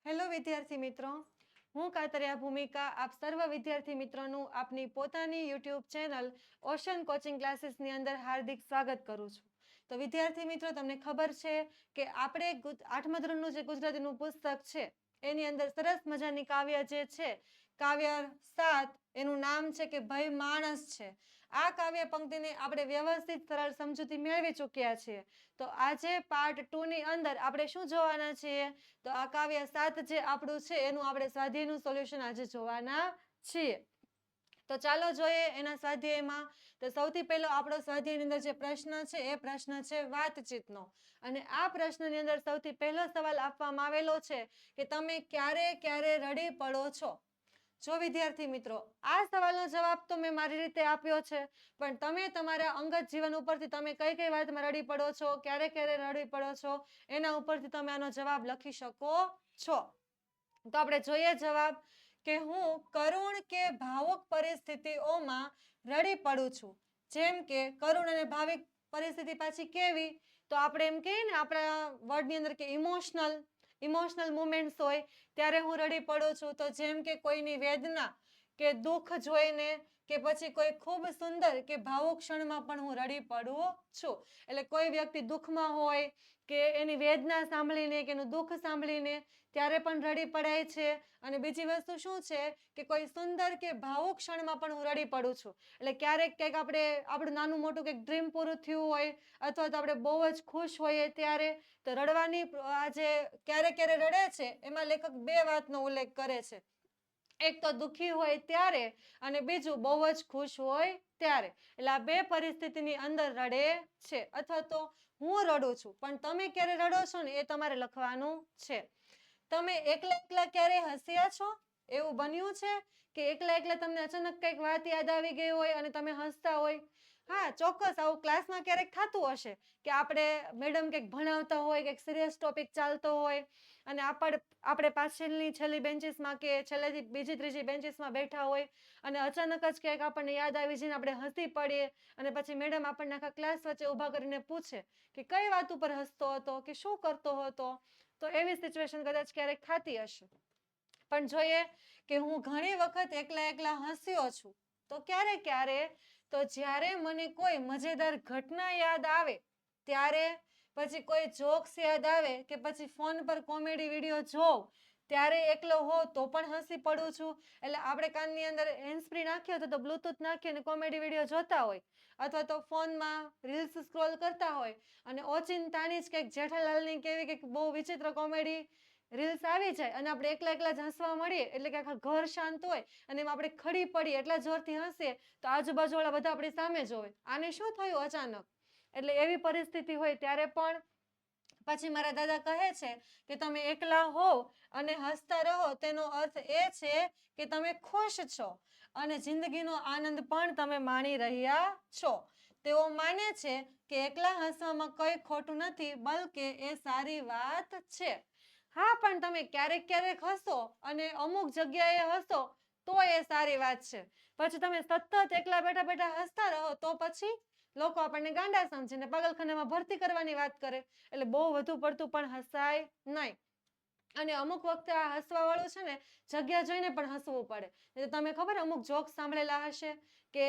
Hello વિદ્યાર્થી મિત્રો, હું કાતરિયા ભૂમિકા આપ સર્વ વિદ્યાર્થી મિત્રોનું આપની પોતાની યુટ્યુબ ચેનલ ઓશન કોચિંગ ક્લાસીસની અંદર હાર્દિક સ્વાગત કરું છું. તો વિદ્યાર્થી મિત્રો, તમને ખબર છે કે આપણે 8મા ધોરણનું જે ગુજરાતીનું પુસ્તક છે એની અંદર સરસ મજાની કાવ્ય જે છે, કાવ્ય 7, એનું નામ છે કે ભય માણસ છે. આ કાવ્ય પંક્તિને આપણે વ્યવસ્થિત સરળ સમજૂતી મેળવી ચૂક્યા છીએ. તો આજે પાર્ટ 2 ની અંદર આપણે શું જોવાના છીએ? તો આ કાવ્ય 7 જે આપણું છે એનું આપણે સ્વાધ્યાયનું સોલ્યુશન આજે જોવાના છીએ. તો ચાલો જોઈએ એના સ્વાધ્યાયમાં. તો સૌથી પહેલો આપણો સ્વાધ્યાયની અંદર જે પ્રશ્ન છે એ પ્રશ્ન છે વાતચીતનો. અને આ પ્રશ્નની અંદર સૌથી પહેલો સવાલ આપવામાં આવેલો છે કે તમે ક્યારે રડી પડો છો? જો વિદ્યાર્થી મિત્રો, આ સવાલનો જવાબ તો મેં મારી રીતે આપ્યો છે, પણ તમે તમારા અંગત જીવન ઉપરથી તમે કઈ વાતમાં રડી પડો છો, ક્યારે રડી પડો છો, એના ઉપરથી તમે આનો જવાબ લખી શકો છો. તો આપણે જોઈએ જવાબ કે હું કરુણ કે ભાવુક પરિસ્થિતિઓમાં રડી પડું છું. જેમ કે કરુણ અને ભાવિક પરિસ્થિતિ પાછી કેવી? તો આપણે એમ કહીએ ને આપણા વર્ડની અંદર કે ઇમોશનલ મુમેન્ટ્સ હોય ત્યારે હું રડી પડું છું. તો જેમ કે કોઈની વેદના કે દુઃખ જોઈને, કે પછી કોઈ ખૂબ સુંદર કે ભાવુક ક્ષણમાં પણ હું રડી પડું છું. એટલે કોઈ વ્યક્તિ દુઃખમાં હોય કે એની વેદના સાંભળીને કે એનું દુઃખ સાંભળીને ત્યારે પણ રડી પડાય છે. અને બીજી વસ્તુ શું છે કે કોઈ સુંદર કે ભાવુક ક્ષણમાં પણ હું રડી પડું છું. એટલે ક્યારેક કંઈક આપણે આપણું નાનું મોટું કંઈક ડ્રીમ પૂરું થયું હોય, અથવા તો આપણે બહુ જ ખુશ હોઈએ ત્યારે. તો રડવાની આ જે ક્યારે રડે છે એમાં લેખક બે વાતનો ઉલ્લેખ કરે છે. એક તો દુઃખી હોય ત્યારે, અને બીજું બહુ જ ખુશ હોય ત્યારે. એટલે આ બે પરિસ્થિતિની અંદર રડે છે. અથવા તો હું રડું છું, પણ તમે ક્યારે રડો છો ને એ તમારે લખવાનું છે. તમે એકલા ક્યારે હસ્યા છો? એવું બન્યું છે કે એકલા તમને અચાનક કંઈક વાત યાદ આવી ગઈ હોય અને તમે હસતા હોય? હા, ચોક્કસ આવું ક્લાસમાં ક્યારેક થતું હશે કે આપણે મેડમ કંઈક ભણાવતા હોય, કંઈક સિરિયસ ટોપિક ચાલતો હોય અને આપણે પાછળની છેલ્લી બેન્ચીસમાં કે છેલ્લેથી બીજી ત્રીજી બેન્ચીસમાં બેઠા હોય અને અચાનક જ ક્યાંક આપણને યાદ આવી જઈને આપણે હસી પડીએ. અને પછી મેડમ આપણને આખા ક્લાસ વચ્ચે ઊભા કરીને પૂછે કે કઈ વાત ઉપર હસતો હતો કે શું કરતો હતો. તો એવી સિચ્યુએશન કદાચ ક્યારેક થતી હશે. પણ જોઈએ કે હું ઘણી વખત એકલા હસ્યો છું. તો ક્યારે તો જ્યારે મને કોઈ મજેદાર ઘટના યાદ આવે ત્યારે, પછી કોઈ જોક્સ યાદ આવે, કે પછી ફોન પર કોમેડી વિડીયો જોઉં ત્યારે એકલો હો તો પણ હસી પડું છું. એટલે આપણે કાનની અંદર હેન્ડસ્ફ્રી નાખીએ તો બ્લુટૂથ નાખીને કોમેડી વિડીયો જોતા હોય, અથવા તો ફોનમાં રીલ્સ સ્ક્રોલ કરતા હોય અને ઓચિંતાની જ કંઈક જેઠાલાલની કેવી કંઈક બહુ વિચિત્ર કોમેડી રીલ્સ આવી જાય અને આપણે એકલા જ હસવા મળીએ. એટલે કે આખા ઘર શાંત હોય અને એમાં આપણે ખડી પડીએ, એટલા જોરથી હસીએ તો આજુબાજુવાળા બધા આપણી સામે જોવે, આને શું થયું અચાનક. એટલે એવી પરિસ્થિતિ હોય ત્યારે પણ પછી મારા દાદા કહે છે કે તમે એકલા હો અને હસતા રહો તેનો અર્થ એ છે કે તમે ખુશ છો અને જિંદગીનો આનંદ પણ તમે માણી રહ્યા છો. તેઓ માને છે કે એકલા હસવામાં કંઈ ખોટું નથી, બલકે એ સારી વાત છે. હા, પણ તમે ક્યારેક હસો અને અમુક જગ્યાએ હસો તો એ સારી વાત છે. પછી તમે સતત એકલા બેઠા હસતા રહો તો પછી લોકો આપણને ગાંડા સમજીને પાગલખાનામાં ભરતી કરવાની વાત કરે. એટલે બહુ વધુ પડતું પણ હસાય નહીં. અને અમુક વખતે આ હસવા વાળું છે ને જગ્યા જોઈને પણ હસવું પડે. તમે ખબર અમુક જોક્સ સાંભળેલા હશે કે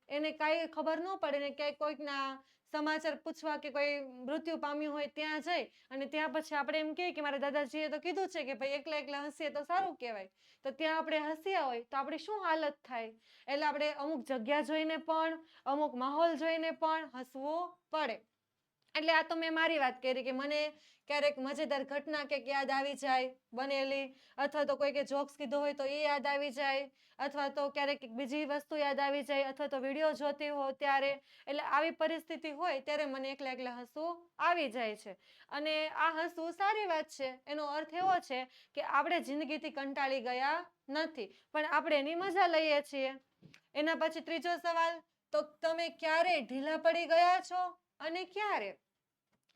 એને કાંઈ ખબર ન પડે ને ક્યાંય કોઈકના સમાચાર પૂછવા કે કોઈ મૃત્યુ પામ્યું હોય ત્યાં જઈ અને ત્યાં પછી આપણે એમ કહીએ કે મારા દાદાજીએ તો કીધું છે કે ભાઈ એકલા હસીએ તો સારું કહેવાય. તો ત્યાં આપણે હસ્યા હોય તો આપણી શું હાલત થાય. એટલે આપણે અમુક જગ્યા જોઈને પણ, અમુક માહોલ જોઈને પણ હસવું પડે. એટલે આ તો મેં મારી વાત કરી કે મને ક્યારેક મજેદાર ઘટના કંઈક યાદ આવી જાય બનેલી, અથવા તો કોઈકે જોક્સ કીધો હોય તો એ યાદ આવી જાય, અથવા તો ક્યારેક બીજી વસ્તુ યાદ આવી જાય, અથવા તો વિડીયો જોતી હો ત્યારે. એટલે આવી પરિસ્થિતિ હોય ત્યારે મને એકલા હસવું આવી જાય છે. અને આ હસવું સારી વાત છે. એનો અર્થ એવો છે કે આપણે જિંદગીથી કંટાળી ગયા નથી, પણ આપણે એની મજા લઈએ છીએ. એના પછી ત્રીજો સવાલ, તો તમે ક્યારે ઢીલા પડી ગયા છો અને ક્યારે?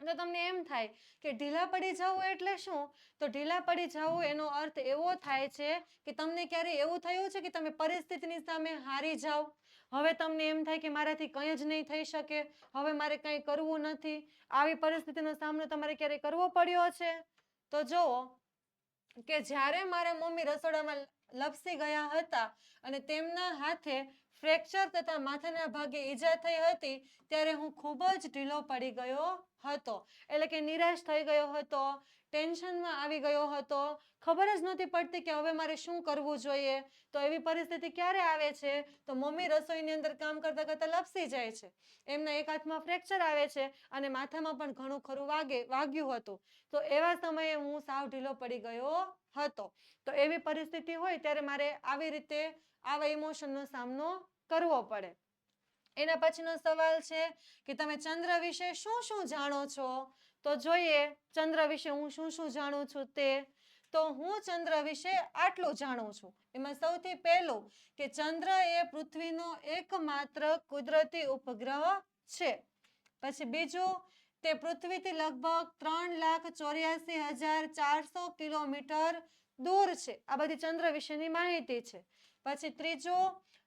તો તમને એમ થાય કે ઢીલા પડી જવું એટલે શું? તો ઢીલા પડી જવું એનો અર્થ એવો થાય છે કે તમને ક્યારે એવું થયું છે કે તમે પરિસ્થિતિની સામે હારી જાઓ, હવે તમને એમ થાય કે મારાથી કંઈ જ નહીં થઈ શકે, હવે મારે કંઈ કરવું નથી. આવી પરિસ્થિતિનો સામનો તમારે ક્યારે કરવો પડ્યો છે? તો જુઓ, કે જ્યારે મારા મમ્મી રસોડામાં લપસી ગયા હતા અને તેમના હાથે ફ્રેક્ચર તથા માથાના ભાગે ઈજા થઈ હતી ત્યારે હું ખૂબ જ ઢીલો પડી ગયો હતો. એટલે કે નિરાશ થઈ ગયો હતો, ટેન્શનમાં આવી ગયો હતો, ખબર જ નહોતી પડતી કે હવે મારે શું કરવું જોઈએ. તો એવી પરિસ્થિતિ ક્યારે આવે છે? તો મમ્મી રસોઈની અંદર કામ કરતા કરતા લપસી જાય છે, એમના એક હાથમાં ફ્રેક્ચર આવે છે અને માથામાં પણ ઘણું ખરું વાગ્યું હતું. તો એવા સમયે હું સાવ ઢીલો પડી ગયો હતો. તો એવી પરિસ્થિતિ હોય ત્યારે મારે આવી રીતે આવા ઇમોશનનો સામનો કરવો પડે. એના પછીનો સવાલ છે કે તમે ચંદ્ર વિશે શું શું જાણો છો? તો જોઈએ ચંદ્ર વિશે હું શું શું જાણું છું તે. તો હું ચંદ્ર વિશે આટલું જાણું છું. એમાં સૌથી પહેલું કે ચંદ્ર એ પૃથ્વીનો એકમાત્ર કુદરતી ઉપગ્રહ છે. પછી બીજું, તે પૃથ્વીથી લગભગ 3,84,400 કિલોમીટર દૂર છે. આ બધી ચંદ્ર વિશેની માહિતી છે. પછી ત્રીજું,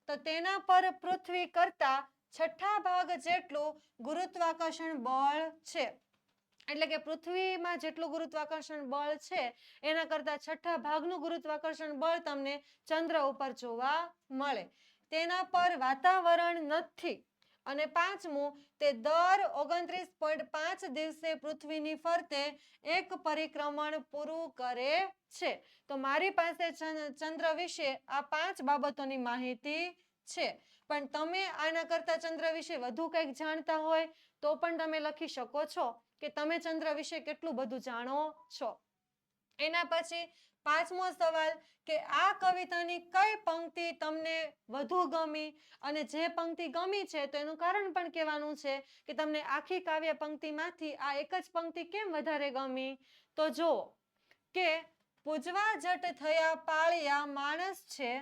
તો તેના પર પૃથ્વી કરતા 6 ભાગ જેટલું ગુરુત્વાકર્ષણ બળ છે. એટલે કે પૃથ્વીમાં જેટલું ગુરુત્વાકર્ષણ બળ છે એના કરતા 6 ભાગનું ગુરુત્વાકર્ષણ બળ તમને ચંદ્ર ઉપર જોવા મળે. તેના પર વાતાવરણ નથી. અને પાંચમું, તે દર 29.5 દિવસે પૃથ્વીની ફરતે એક પરિક્રમણ પૂરું કરે છે. તો મારી પાસે ચંદ્ર વિશે આ 5 બાબતોની માહિતી છે. પણ તમે આના કરતા ચંદ્ર વિશે વધુ કંઈક જાણતા હોય તો પણ તમે લખી શકો છો કે તમે ચંદ્ર વિશે કેટલું બધું જાણો છો. એના પછી 5મો સવાલ કે આ કવિતાની કઈ પંક્તિ તમને વધુ ગમી, અને જે પંક્તિ ગમી છે તો એનું કારણ પણ કહેવાનું છે કે તમને આખી કાવ્ય પંક્તિમાંથી આ એક જ પંક્તિ કેમ વધારે ગમી. તો જુઓ કે પૂજવા જટ થયા પાળિયા માણસ છે,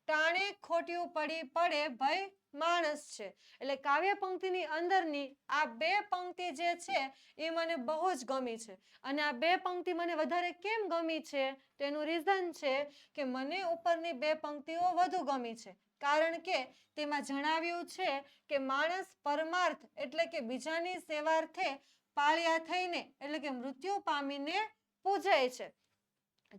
ટાણે ખોટ્યું પડી પડે ભય માણસ છે. એટલે કાવ્ય પંક્તિની અંદરની આ 2 પંક્તિ જે છે એ મને બહુ જ ગમી છે. અને આ 2 પંક્તિ મને વધારે કેમ ગમી છે તેનું રીઝન છે કે મને ઉપરની 2 પંક્તિઓ વધુ ગમી છે. કારણ કે તેમાં જણાવ્યું છે કે માણસ પરમાર્થ એટલે કે બીજાની સેવાર્થે પાળિયા થઈને એટલે કે મૃત્યુ પામીને પૂજાય છે.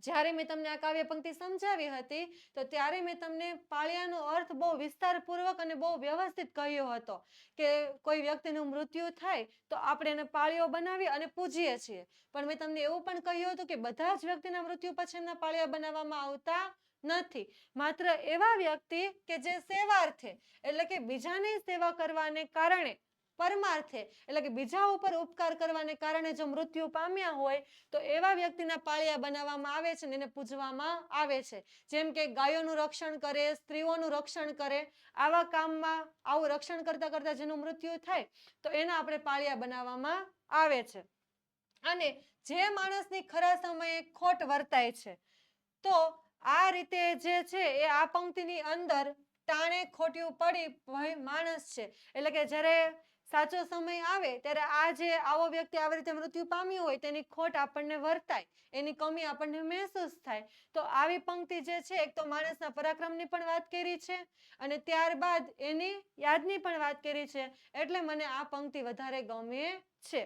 જ્યારે મેં તમને આ કાવ્ય પંક્તિ સમજાવી હતી તો ત્યારે મેં તમને પાળિયાનો અર્થ બહુ વિસ્તારપૂર્વક અને બહુ વ્યવસ્થિત કહ્યો હતો કે કોઈ વ્યક્તિનું મૃત્યુ થાય તો આપણે એને પાળિયો બનાવી અને પૂજીએ છીએ. પણ મેં તમને એવું પણ કહ્યું હતું કે બધા જ વ્યક્તિના મૃત્યુ પછી એમના પાળિયા બનાવવામાં આવતા નથી. માત્ર એવા વ્યક્તિ કે જે સેવાર્થે એટલે કે બીજાની સેવા કરવાને કારણે, પરમાર્થે એટલે કે બીજા ઉપર ઉપકાર કરવાને કારણે જો મૃત્યુ પામ્યા હોય તો એવા વ્યક્તિના પાળિયા બનાવવામાં આવે છે અને એને પૂજવામાં આવે છે. જેમ કે ગાયોનું રક્ષણ કરે, સ્ત્રીઓનું રક્ષણ કરે, આવા કામમાં આવું રક્ષણ કરતા કરતા જેનું મૃત્યુ થાય તો એના આપણે પાળિયા બનાવવામાં આવે છે. અને જે માણસની ખરા સમયે ખોટ વર્તાય છે તો આ રીતે જે છે એ આ પંક્તિની અંદર ટાણે ખોટ્યું પડી ભય માણસ છે. એટલે કે જ્યારે સાચો સમય આવે ત્યારે આ જે આવો વ્યક્તિ આવી રીતે મૃત્યુ પામ્યું હોય તેની ખોટ આપણને વર્તાય, એની કમી આપણને મહેસૂસ થાય. તો આવી પંક્તિ જે છે એક તો માણસના પરાક્રમની પણ વાત કરી છે અને ત્યારબાદ એની યાદની પણ વાત કરી છે. એટલે મને આ પંક્તિ વધારે ગમે છે.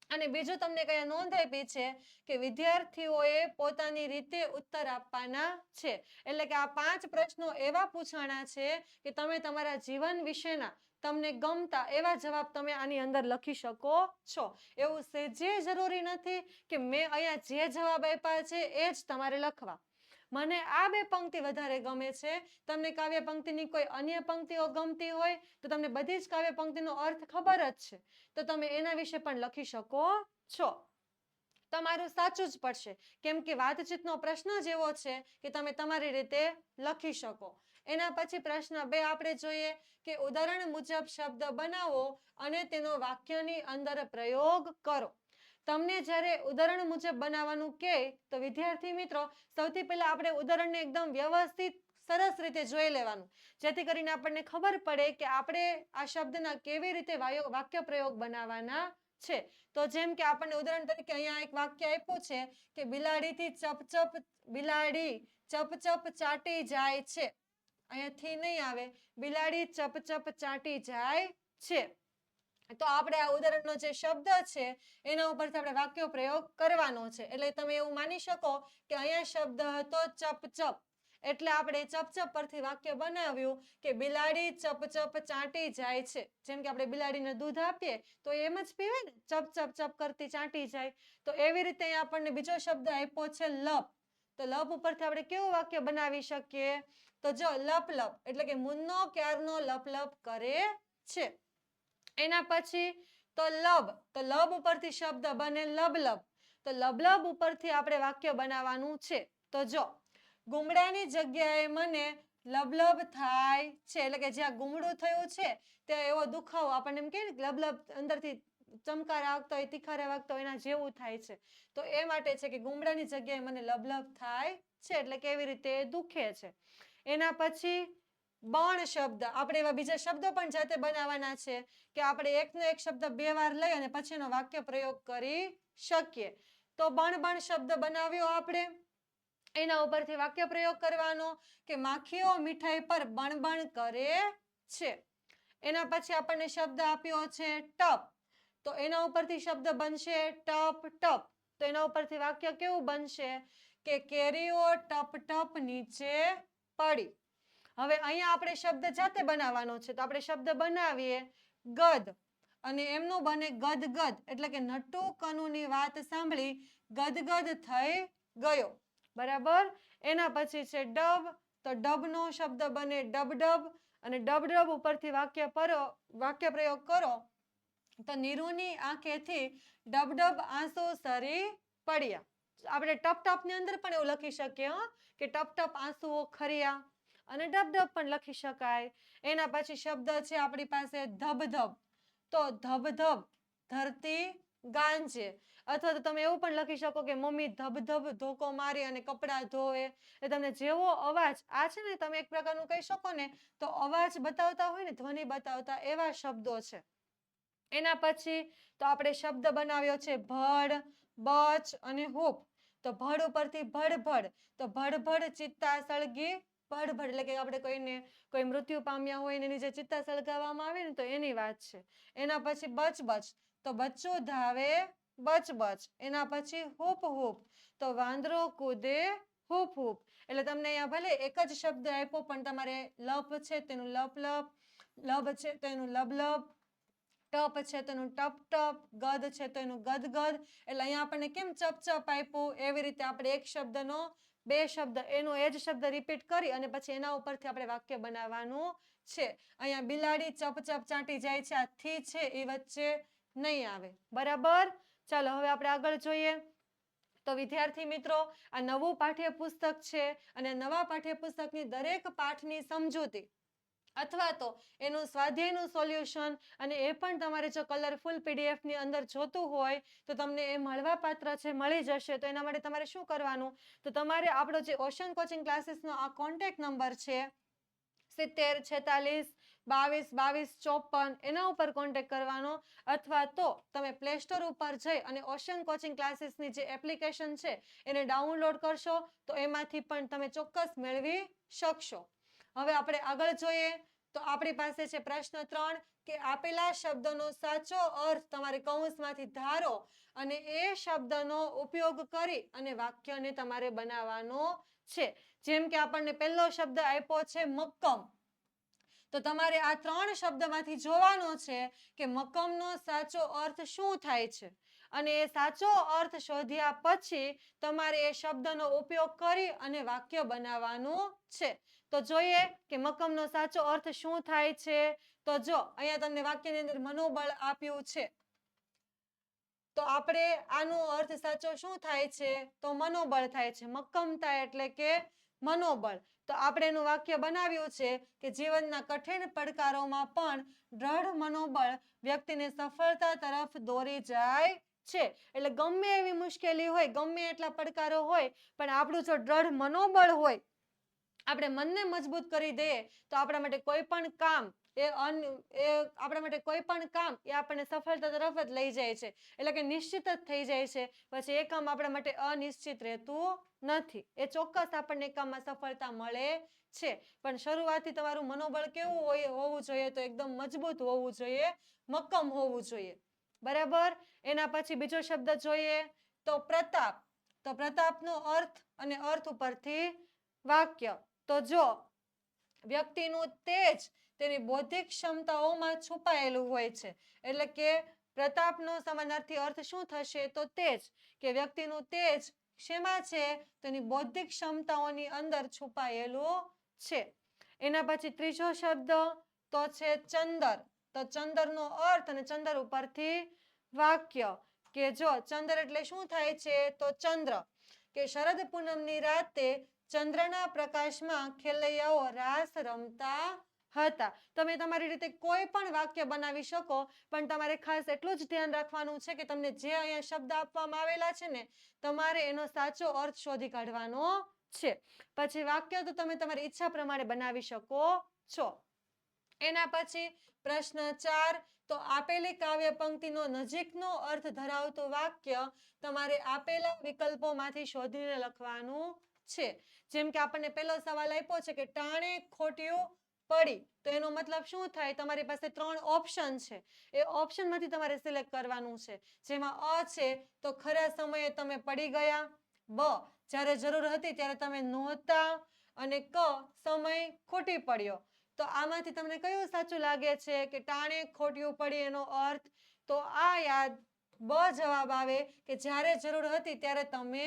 અને બીજું તમને કયા નોંધ આપી છે કે વિદ્યાર્થીઓએ પોતાની રીતે ઉત્તર આપવાના છે. એટલે કે આ 5 પ્રશ્નો એવા પૂછાણા છે કે તમે તમારા જીવન વિશેના તમને ગમતા એવા જવાબ તમે આની અંદર લખી શકો છો. એવું સહેજે જરૂરી નથી કે મેં અહીંયા જે જવાબ આપ્યા છે એ જ તમારે લખવા. મને આ 2 પંક્તિ વધારે ગમે છે. તમને કાવ્ય પંક્તિની કોઈ અન્ય પંક્તિઓ ગમતી હોય તો તમને બધી જ કાવ્ય પંક્તિનો અર્થ ખબર જ છે તો તમે એના વિશે પણ લખી શકો છો. તમારું સાચું જ પડશે કેમ કે વાતચીતનો પ્રશ્ન જ એવો છે કે તમે તમારી રીતે લખી શકો. એના પછી પ્રશ્ન 2 આપણે જોઈએ કે ઉદાહરણ મુજબ શબ્દ બનાવો અને તેનો વાક્યની અંદર પ્રયોગ કરો. તમને જ્યારે ઉદાહરણ મુજબ બનાવવાનું કહે તો વિદ્યાર્થી મિત્રો સૌથી પહેલા આપણે ઉદાહરણને એકદમ વ્યવસ્થિત સરસ રીતે જોઈ લેવાનું જેથી કરીને આપણને ખબર પડે કે આપણે આ શબ્દના કેવી રીતે વાક્ય પ્રયોગ બનાવવાના છે. તો જેમ કે આપણને ઉદાહરણ તરીકે અહીંયા એક વાક્ય આપ્યું છે કે બિલાડી ચપ ચપ ચાટી જાય છે. અહીંયાથી નહીં આવે, બિલાડી ચપ ચપ ચાટી જાય છે. તો આપણે આ ઉદાહરણનો જે શબ્દ છે એના ઉપરથી આપણે વાક્ય પ્રયોગ કરવાનો છે. એટલે તમે એવું માની શકો કે અહીંયા શબ્દ હતો ચપચપ, એટલે આપણે ચપચપ પરથી વાક્ય બનાવ્યું કે બિલાડી ચપચપ ચાટી જાય છે. જેમ કે આપણે બિલાડીને દૂધ આપીએ તો એમ જ પીવે ને, ચપ ચપ ચપ કરતી ચાટી જાય. તો એવી રીતે આપણને બીજો શબ્દ આપ્યો છે લપ. તો લપ ઉપરથી આપણે કેવું વાક્ય બનાવી શકીએ? તો જો લપ લપ એટલે કે મુન્નો ક્યારનો લપ લપ કરે છે. એના પછી તો લબ, તો લબ ઉપરથી શબ્દ બને લબલબ. તો લબલબ ઉપરથી આપણે વાક્ય બનાવવાનું છે. તો જો ગુમડાની જગ્યાએ મને લબલબ થાય છે, એટલે કે જ્યાં ગુમડું થયું છે ત્યાં એવો દુખાવો આપણને એમ કે લબલબ અંદરથી ચમકાર આવતો હોય, તીખારા વાગતો હોય એના જેવું થાય છે. તો એ માટે છે કે ગુમડાની જગ્યાએ મને લબલબ થાય છે, એટલે કેવી રીતે દુખે છે. એના પછી બણ શબ્દ, આપણે એવા બીજા શબ્દો પણ જાતે બનાવવાના છે કે આપણે એકનો એક શબ્દ બે વાર લઈ અને પછી એનો વાક્ય પ્રયોગ કરી શકીએ. તો બણ બણ શબ્દ બનાવ્યો આપણે, એના ઉપરથી વાક્ય પ્રયોગ કરવાનો કે માખીઓ મીઠાઈ પર બણબણ કરે છે. એના પછી આપણને શબ્દ આપ્યો છે ટપ, તો એના ઉપરથી શબ્દ બનશે ટપ ટપ. તો એના ઉપરથી વાક્ય કેવું બનશે કે કેરીઓ ટપ ટપ નીચે પડી. હવે અહીંયા આપણે શબ્દ જાતે બનાવવાનો છે, તો આપણે શબ્દ બનાવીએ ગદ, અને એમનું બને ગદગદ, એટલે કે નટુ કનુની વાત સાંભળી ગદગદ થઈ ગયો. બરાબર. એના પછી છે ડબ, તો ડબનો શબ્દ બને ડબડબ, અને ડબડબ ઉપરથી વાક્ય પ્રયોગ કરો તો નીરુની આંખેથી ડબડબ આંસુ સરી પડ્યા. આપણે ટપ ટપ ની અંદર પણ એવું લખી શકીએ કે ટપ ટપ આંસુઓ ખર્યા, અને ડબડબ પણ લખી શકાય. એના પછી શબ્દ છે આપણી પાસે ધબધબ, તો ધબધબ ધરતી ગાંજે, અથવા તો તમે એવું પણ લખી શકો કે મમ્મી ધબધબ ધોકો મારી અને કપડાં ધોવે. એટલે તમને જેવો અવાજ, આ છે ને તમે એક પ્રકારનું કહી શકો ને તો અવાજ બતાવતા હોય ને, ધ્વનિ બતાવતા એવા શબ્દો છે. એના પછી તો આપણે શબ્દ બનાવ્યો છે ભડ, બચ અને હૂપ. તો ભડ ઉપરથી ભડભડ, તો ભડભડ ચિત્તા સળગી ભડભડ, એટલે કે આપણે કોઈ મૃત્યુ પામ્યા હોય ને એની જે ચિત્તા સળગાવવામાં આવે ને તો એની વાત છે. એના પછી બચબચ, તો બચ્ચું ધાવે બચબચ. એના પછી હૂપ હૂપ, તો વાંદરો કૂદે હૂપ હૂપ. એટલે તમને અહીંયા ભલે એક જ શબ્દ આપ્યો પણ તમારે લપ છે તેનું લપ લપ, લબ છે તેનું લબલબ, ટપ છે તેનું ટપ ટપ, ગદ છે તેનું ગદગદ. એટલે અહીંયા આપણને કેમ ચપ ચપ આપ્યું, એવી રીતે આપણે એક શબ્દનો બે શબ્દ એનો એ જ શબ્દ રિપીટ કરી અને પછી એના ઉપરથી આપણે વાક્ય બનાવવાનું છે. અહીંયા બિલાડી ચપ ચપ ચાટી જાય છે, આ થી છે એ વચ્ચે નહીં આવે. બરાબર. ચાલો હવે આપણે આગળ જોઈએ. તો વિદ્યાર્થી મિત્રો, આ નવું પાઠ્યપુસ્તક છે અને નવા પાઠ્યપુસ્તકની દરેક પાઠની સમજૂતી અથવા તો એનું સ્વાધ્યાયનું સોલ્યુશન, અને એ પણ તમારે જો કલરફુલ પીડીએફ ની અંદર જોતું હોય તો તમને એ મળવાપાત્ર છે, મળી જશે. તો એના માટે તમારે શું કરવાનું, તો તમારે આપણો જે ઓશન કોચિંગ ક્લાસીસનો આ કોન્ટેક્ટ નંબર છે 7046222254, એના ઉપર કોન્ટેક્ટ કરવાનો, અથવા તો તમે પ્લે સ્ટોર ઉપર જઈ અને ઓશન કોચિંગ ક્લાસીસની જે એપ્લિકેશન છે એને ડાઉનલોડ કરશો તો એમાંથી પણ તમે ચોક્કસ મેળવી શકશો. હવે આપણે આગળ જોઈએ. તો આપણી પાસે છે પ્રશ્ન 3 કે આપેલા શબ્દનો સાચો અર્થ તમારે કૌંસમાંથી ધારો અને એ શબ્દનો ઉપયોગ કરી અને વાક્યને તમારે બનાવવાનો છે. જેમ કે આપણને પહેલો શબ્દ આપ્યો છે મક્કમ, તો તમારે આ ત્રણ શબ્દમાંથી જોવાનો છે કે મક્કમનો સાચો અર્થ શું થાય છે, અને એ સાચો અર્થ શોધ્યા પછી તમારે એ શબ્દનો ઉપયોગ કરી અને વાક્ય બનાવવાનું છે. તો જોઈએ કે મક્કમનો સાચો અર્થ શું થાય છે. તો જો અહીંયા તમને વાક્યની અંદર મનોબળ આપ્યું છે, તો આપણે આનો અર્થ સાચો શું થાય છે, તો મનોબળ થાય છે. મક્કમતા એટલે કે મનોબળ. તો આપણે એનું વાક્ય બનાવ્યું છે કે જીવનના કઠિન પડકારોમાં પણ દ્રઢ મનોબળ વ્યક્તિને સફળતા તરફ દોરી જાય છે. એટલે ગમે એવી મુશ્કેલી હોય, ગમે એટલા પડકારો હોય, પણ આપણું જો દ્રઢ મનોબળ હોય, આપણે મનને મજબૂત કરી દઈએ તો આપણા માટે કોઈ પણ કામ આપણને સફળતા તરફ જ લઈ જાય છે, એટલે કે નિશ્ચિત જ થઈ જાય છે. પછી એ કામ આપણા માટે અનિશ્ચિત રહેતું નથી. એ ચોક્કસ આપણને એ કામમાં સફળતા મળે છે. પણ શરૂઆતથી તમારું મનોબળ કેવું હોવું જોઈએ? તો એકદમ મજબૂત હોવું જોઈએ, મક્કમ હોવું જોઈએ. બરાબર. એના પછી બીજો શબ્દ જોઈએ તો પ્રતાપ. તો પ્રતાપનો અર્થ અને અર્થ ઉપરથી વાક્ય. તો જો વ્યક્તિનું તેજ તેની બૌદ્ધિક ક્ષમતાઓમાં છુપાયેલું હોય છે, એટલે કે પ્રતાપનો સમાનાર્થી અર્થ શું થશે? તો તેજ. કે વ્યક્તિનું તેજ શેમાં છે? તેની બૌદ્ધિક ક્ષમતાઓની અંદર છુપાયેલું છે. એના પછી ત્રીજો શબ્દ તો છે ચંદર. તો ચંદરનો અર્થ અને ચંદર ઉપરથી વાક્ય. કે જો ચંદ્ર એટલે શું થાય છે? તો ચંદ્ર. કે શરદ પૂનમની રાતે ચંદ્રના પ્રકાશમાં ખેલૈયાઓ રાસ રમતા હતા. તમે તમારી રીતે કોઈ પણ વાક્ય બનાવી શકો, પણ તમારે ખાસ એટલું જ ધ્યાન રાખવાનું છે કે તમને જે અહીંયા શબ્દ આપવામાં આવેલા છે ને, તમારે એનો સાચો અર્થ શોધી કાઢવાનો છે. પછી વાક્ય તો તમે તમારી ઈચ્છા પ્રમાણે બનાવી શકો છો. એના પછી પ્રશ્ન 4. તો આપેલી કાવ્ય પંક્તિનો નજીકનો અર્થ ધરાવતું વાક્ય તમારે આપેલા વિકલ્પોમાંથી શોધીને લખવાનું છે. જેમ કે આપણને પહેલો સવાલ આપ્યો છે કે ટાણે ખોટિયું પડી. તો એનો મતલબ શું થાય? તમારી પાસે 3 ઓપ્શન છે. એ ઓપ્શનમાંથી તમારે સિલેક્ટ કરવાનું છે. જેમાં અ છે તો ખરા સમયે તમે પડી ગયા. બ જ્યારે જરૂર હતી ત્યારે તમે નહોતા. અને ક સમય ખોટી પડ્યો. તો આમાંથી તમને કયું સાચું લાગે છે? કે ટાણે ખોટિયું પડી એનો અર્થ તો આ યાદ બ જવાબ આવે કે જ્યારે જરૂર હતી ત્યારે તમે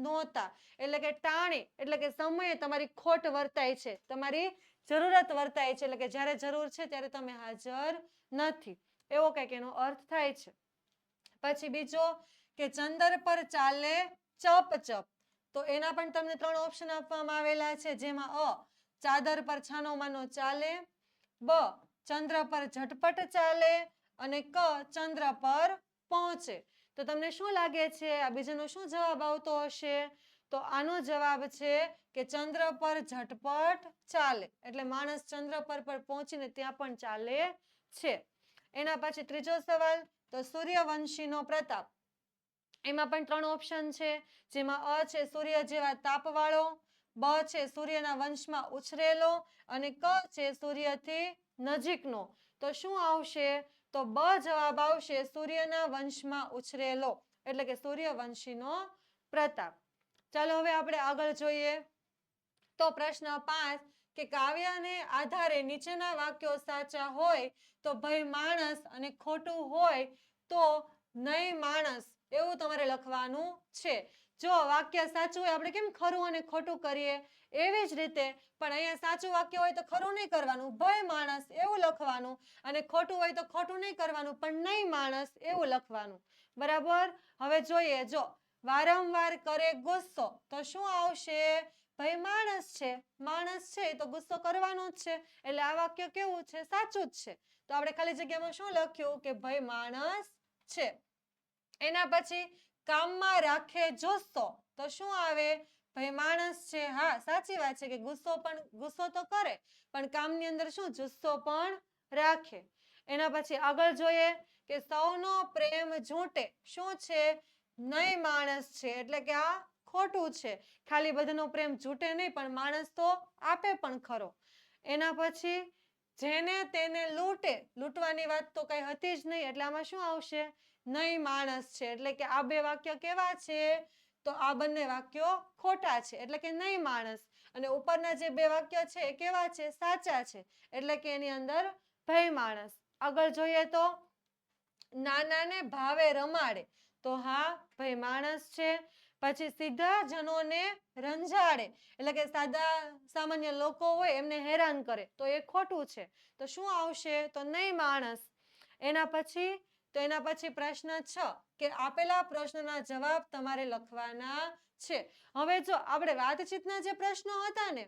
નહોતા. એટલે કે ટાણે એટલે કે સમયે તમારી ખોટ વર્તાય છે, તમારી જરૂરત વર્તાય છે, એટલે કે જ્યારે જરૂર છે ત્યારે તમે હાજર નથી. એવો કંઈક એનો અર્થ થાય છે. પછી બીજો કે ચંદર પર ચાલે ચપ ચપ. તો એના પણ તમને 3 ઓપ્શન આપવામાં આવેલા છે. જેમાં અ ચાદર પર છાનો માનો ચાલે. બ ચંદ્ર પર ઝટપટ ચાલે. અને ક ચંદ્ર પર પહોંચે. તો તમને શું લાગે છે? આ બીજાનો શું જવાબ આવતો હશે? તો આનો જવાબ છે કે ચંદ્ર પર ઝટપટ ચાલે. એટલે માણસ ચંદ્ર પર પહોંચીને ત્યાં પણ ચાલે છે. એના પછી ત્રીજો સવાલ તો સૂર્યવંશીનો પ્રતાપ. એમાં પણ 3 ઓપ્શન છે. જેમાં અ છે સૂર્ય જેવા તાપવાળો. બ છે સૂર્યના વંશમાં ઉછરેલો. અને ક છે સૂર્યથી નજીકનો. તો શું આવશે? તો બ જવાબ આવશે સૂર્યના વંશમાં ઉછરેલો, એટલે કે સૂર્યવંશીનો પ્રતાપ. ચાલો હવે આપણે આગળ જોઈએ. તો પ્રશ્ન 5 કે કાવ્યને આધારે નીચેના વાક્યો સાચા હોય તો ભઈ માણસ અને ખોટું હોય તો નહીં માણસ, એવું તમારે લખવાનું છે. જો વાક્ય સાચું હોય આપણે કેમ ખરું અને ખોટું કરીએ, એવી જ રીતે પણ અહીંયા સાચું વાક્ય હોય તો ખરું નહીં કરવાનું, ભય માણસ એવું લખવાનું. અને ખોટું હોય તો ખોટું નહીં કરવાનું, પણ નહીં માણસ એવું લખવાનું. બરાબર. હવે જોઈએ. જો વારંવાર કરે ગુસ્સો તો શું આવશે? ભઈ માણસ છે. માણસ છે તો ગુસ્સો કરવાનો જ છે. એટલે આ વાક્ય કેવું છે? સાચું જ છે. તો આપણે ખાલી જગ્યામાં શું લખ્યું? કે ભઈ માણસ છે. એના પછી કામમાં રાખે જુસ્સો તો શું આવે? ભઈ માણસ છે. હા, સાચી વાત છે કે ગુસ્સો તો કરે, પણ કામની અંદર શું જુસ્સો પણ રાખે. એના પછી આગળ જોઈએ કે સૌનો પ્રેમ ઝૂંટે. શું છે? નહીં માણસ છે. એટલે કે આ ખોટું છે. ખાલી બધાનો પ્રેમ ઝૂટે નહીં, પણ માણસ તો આપે પણ ખરો. એના પછી જેને તેને લૂંટે. લૂંટવાની વાત તો કઈ હતી જ નહીં, એટલે આમાં શું આવશે? નહીં માણસ છે. એટલે કે આ 2 વાક્ય કેવા છે? તો આ બંને વાક્યો ખોટા છે, એટલે કે નહીં માણસ. અને ઉપરના જે 2 વાક્ય છે એ કેવા છે? સાચા છે, એટલે કે એની અંદર ભઈ માણસ. આગળ જોઈએ તો નાનાને ભાવે રમાડે. તો હા, ભઈ માણસ છે. પછી સીધા જનોને રંજાડે, એટલે કે સાદા સામાન્ય લોકો હોય એમને હેરાન કરે, તો એ ખોટું છે. તો શું આવશે? તો નહીં માણસ. એના પછી પ્રશ્ન 6 કે આપેલા પ્રશ્નના જવાબ તમારે લખવાના છે. હવે જો આપણે વાતચીતના જે પ્રશ્નો હતા ને,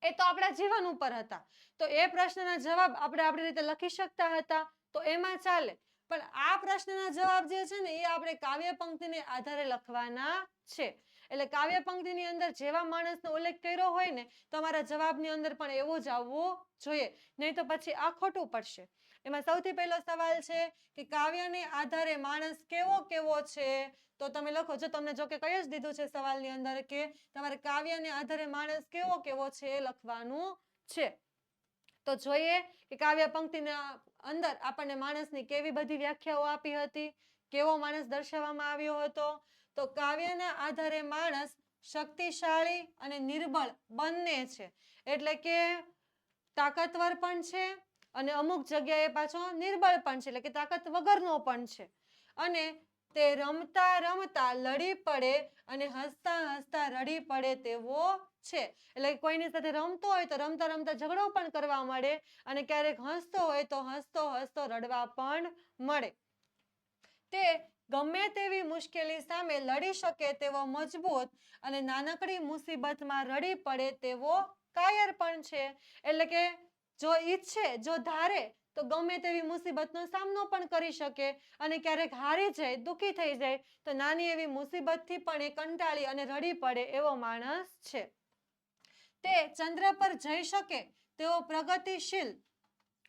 એ તો આપણા જીવન ઉપર હતા. તો એ પ્રશ્નના જવાબ આપણે આપણી રીતે લખી શકતા હતા, તો એમાં ચાલે. પણ આ પ્રશ્નના જવાબ જે છે ને એ આપણે કાવ્ય પંક્તિને આધારે લખવાના છે. એટલે કાવ્ય પંક્તિની અંદર જેવા માણસનો ઉલ્લેખ કર્યો હોય ને તમારા જવાબની અંદર પણ એવું જ આવવું જોઈએ, નહીં તો પછી આ ખોટું પડશે. એમાં સૌથી પહેલો સવાલ છે કે કાવ્યને આધારે માણસ કેવો કેવો છે, તો તમે લખો. જો તમને જો કે કહી જ દીધું છે સવાલની અંદર કે તમારે કાવ્યને આધારે માણસ કેવો કેવો છે એ લખવાનું છે. તો જોઈએ કે કાવ્ય પંક્તિના અંદર આપણને માણસની કેવી બધી વ્યાખ્યાઓ આપી હતી, કેવો માણસ દર્શાવવામાં આવ્યો હતો. તો કાવ્યના આધારે માણસ શક્તિશાળી અને નિર્બળ બંને છે. એટલે કે તાકાતવર પણ છે અને અમુક જગ્યાએ પાછો નિર્બળ પણ છે, એટલે કે તાકાત વગરનો પણ છે. અને તે રમતા રમતા લડી પડે અને હસતા હસતા રડી પડે તેવો છે. એટલે કોઈની સાથે રમતો હોય તો રમતા રમતા ઝઘડો પણ કરવા મળે અને ક્યારેક હસતો હોય તો હસતો હસતો રડવા પણ મળે. તે ગમે તેવી મુશ્કેલી સામે લડી શકે તેવો મજબૂત અને નાનકડી મુસીબતમાં રડી પડે તેવો કાયર પણ છે. એટલે કે જો ઈચ્છે, જો ધારે તો ગમે તેવી મુસીબતનો સામનો પણ કરી શકે અને ક્યારેક હારી જાય, દુઃખી થઈ જાય તો નાની એવી મુસીબતથી પણ એ કંટાળી અને રડી પડે એવો માણસ છે. તે ચંદ્ર પર જઈ શકે તેવો પ્રગતિશીલ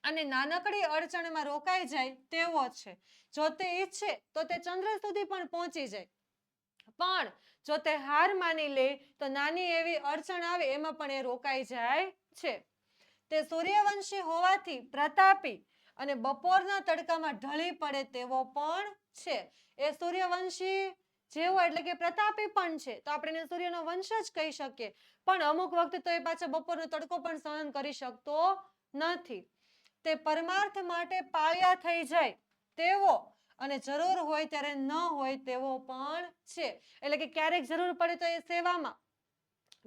અને નાનકડી અડચણમાં રોકાઈ જાય તેવો છે. જો તે ઈચ્છે તો તે ચંદ્ર સુધી પણ પહોંચી જાય, પણ જો તે હાર માની લે તો નાની એવી અડચણ આવે એમાં પણ એ રોકાઈ જાય છે. તે સૂર્યવંશી હોવાથી પ્રતાપી અને બપોરના તડકામાં ઢળી પડે તેવો પણ છે. એ સૂર્યવંશી જેવો એટલે કે પ્રતાપી પણ છે, તો આપણે એને સૂર્યનો વંશ જ કહી શકીએ. પણ અમુક વખતે તો એ પાછો બપોરનો તડકો પણ સહન કરી શકતો નથી. તે પરમાર્થ માટે પાળ્યા થઈ જાય તેવો અને જરૂર હોય ત્યારે ન હોય તેવો પણ છે. એટલે કે ક્યારેક જરૂર પડે તો એ સેવામાં,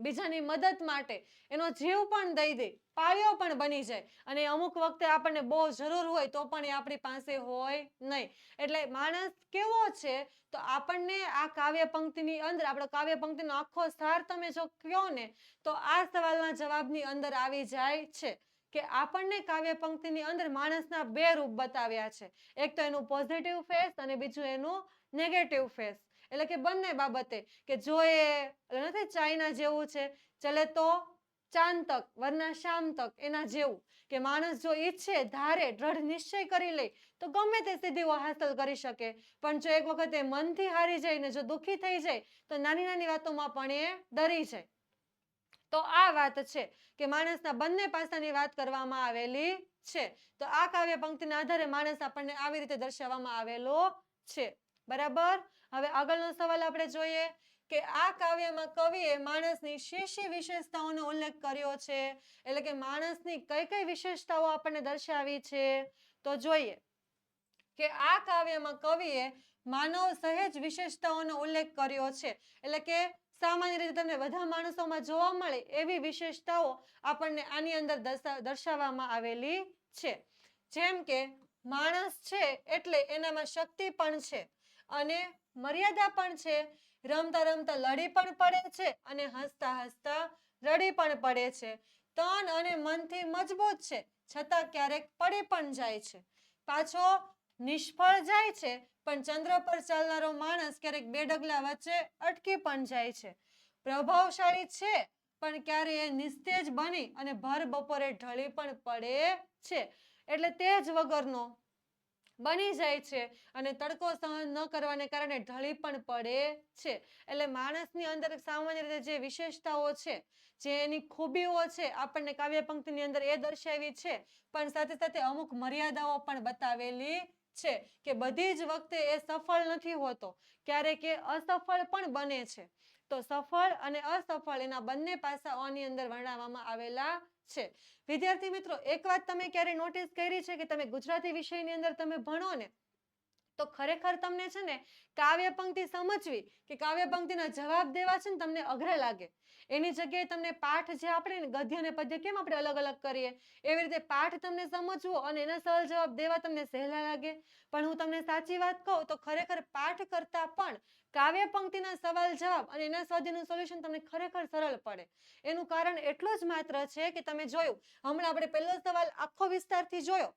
બીજાની મદદ માટે એનો જીવ પણ દઈ દે, પાળ્યો પણ બની જાય. અને અમુક વખતે આપણને બહુ જરૂર હોય તો પણ એ આપણી પાસે હોય નહીં. એટલે માણસ કેવો છે, તો આપણને આ કાવ્ય પંક્તિની અંદર, આપણો કાવ્ય પંક્તિનો આખો સાર તમે જો કહો ને તો આ સવાલના જવાબની અંદર આવી જાય છે કે આપણને કાવ્ય પંક્તિની અંદર માણસના બે રૂપ બતાવ્યા છે. એક તો એનું પોઝિટિવ ફેસ અને બીજું એનું નેગેટિવ ફેસ. એટલે કે બંને બાબતે કે જો એ નથી ચાઇના જેવું છે, ચલે તો ચાંદ તક વરના શામ તક, એના જેવું કે માણસ જો ઈચ્છે, ધારે, દ્રઢ નિશ્ચય કરી લે તો ગમે તે સિદ્ધિઓ હાંસલ કરી શકે. પણ જો એક વખત એ મનથી હારી જાય ને જો દુઃખી થઈ જાય તો નાની નાની વાતોમાં પણ એ ડરી જાય. તો આ વાત છે કે માણસના બંને પાસાની વાત કરવામાં આવેલી છે. તો આ કાવ્ય પંક્તિના આધારે માણસ આપણને આવી રીતે દર્શાવવામાં આવેલો છે. બરાબર. હવે આગળનો સવાલ આપણે જોઈએ કે આ કાવ્યમાં કવિએ માણસની શી વિશેષતાઓનો ઉલ્લેખ કર્યો છે. એટલે કે માણસની કઈ કઈ વિશેષતાઓ આપણને દર્શાવી છે. તો જોઈએ કે આ કાવ્યમાં કવિએ માનવ સહેજ વિશેષતાઓનો ઉલ્લેખ કર્યો છે. એટલે કે સામાન્ય રીતે તમને બધા માણસોમાં જોવા મળે એવી વિશેષતાઓ આપણને આની અંદર દર્શાવવામાં આવેલી છે. જેમ કે માણસ છે એટલે એનામાં શક્તિ પણ છે અને મર્યાદા પણ છે. રમતા રમતા લડી પણ પડે છે અને હસતા હસતા રડી પણ પડે છે. તન અને મનથી મજબૂત છે છતાં ક્યારેક પડી પણ જાય છે. પાછો નિષ્ફળ જાય છે, પણ ચંદ્ર પર ચાલનારો માણસ ક્યારેક બે ડગલા વચ્ચે અટકી પણ જાય છે. પ્રભાવશાળી છે પણ ક્યારેય નિસ્તેજ બની અને ભર બપોરે ઢળી પણ પડે છે. એટલે તેજ વગરનો બની જાય છે અને તડકો સહન ન કરવાને કારણે ઢળી પણ પડે છે. એટલે માણસની અંદર સામાન્ય રીતે જે વિશેષતાઓ છે, જે એની ખૂબીઓ છે, આપણને કાવ્ય પંક્તિની અંદર એ દર્શાવી છે. પણ સાથે સાથે અમુક મર્યાદાઓ પણ બતાવેલી છે કે બધી જ વખતે એ સફળ નથી હોતો, ક્યારેક એ અસફળ પણ બને છે. તો સફળ અને અસફળ એના બંને પાસાઓની અંદર વર્ણવવામાં આવેલા છે. વિદ્યાર્થી મિત્રો, એક વાત તમે ક્યારે નોટિસ કરી છે કે તમે ગુજરાતી વિષયની અંદર તમે ભણો ને તો ખરેખર તમને છે ને કાવ્ય પંક્તિ સમજવી કે કાવ્ય પંક્તિના જવાબ દેવા છે ને તમને અઘરા લાગે. એની જગ્યાએ તમને પાઠ જે આપણે ને ગદ્ય અને પદ્ય કેમ આપણે અલગ અલગ કરીએ, એવી રીતે પાઠ તમને સમજવો અને એના સવાલ જવાબ દેવા તમને સહેલા લાગે. પણ હું તમને સાચી વાત કહું તો ખરેખર પાઠ કરતા પણ કાવ્ય પંક્તિના સવાલ જવાબ અને એના સ્વાધ્યાયનું સોલ્યુશન તમને ખરેખર સરળ પડે. એનું કારણ એટલું જ માત્ર છે કે તમે જોયું, હમણાં આપણે પહેલો સવાલ આખો વિસ્તારથી જોયો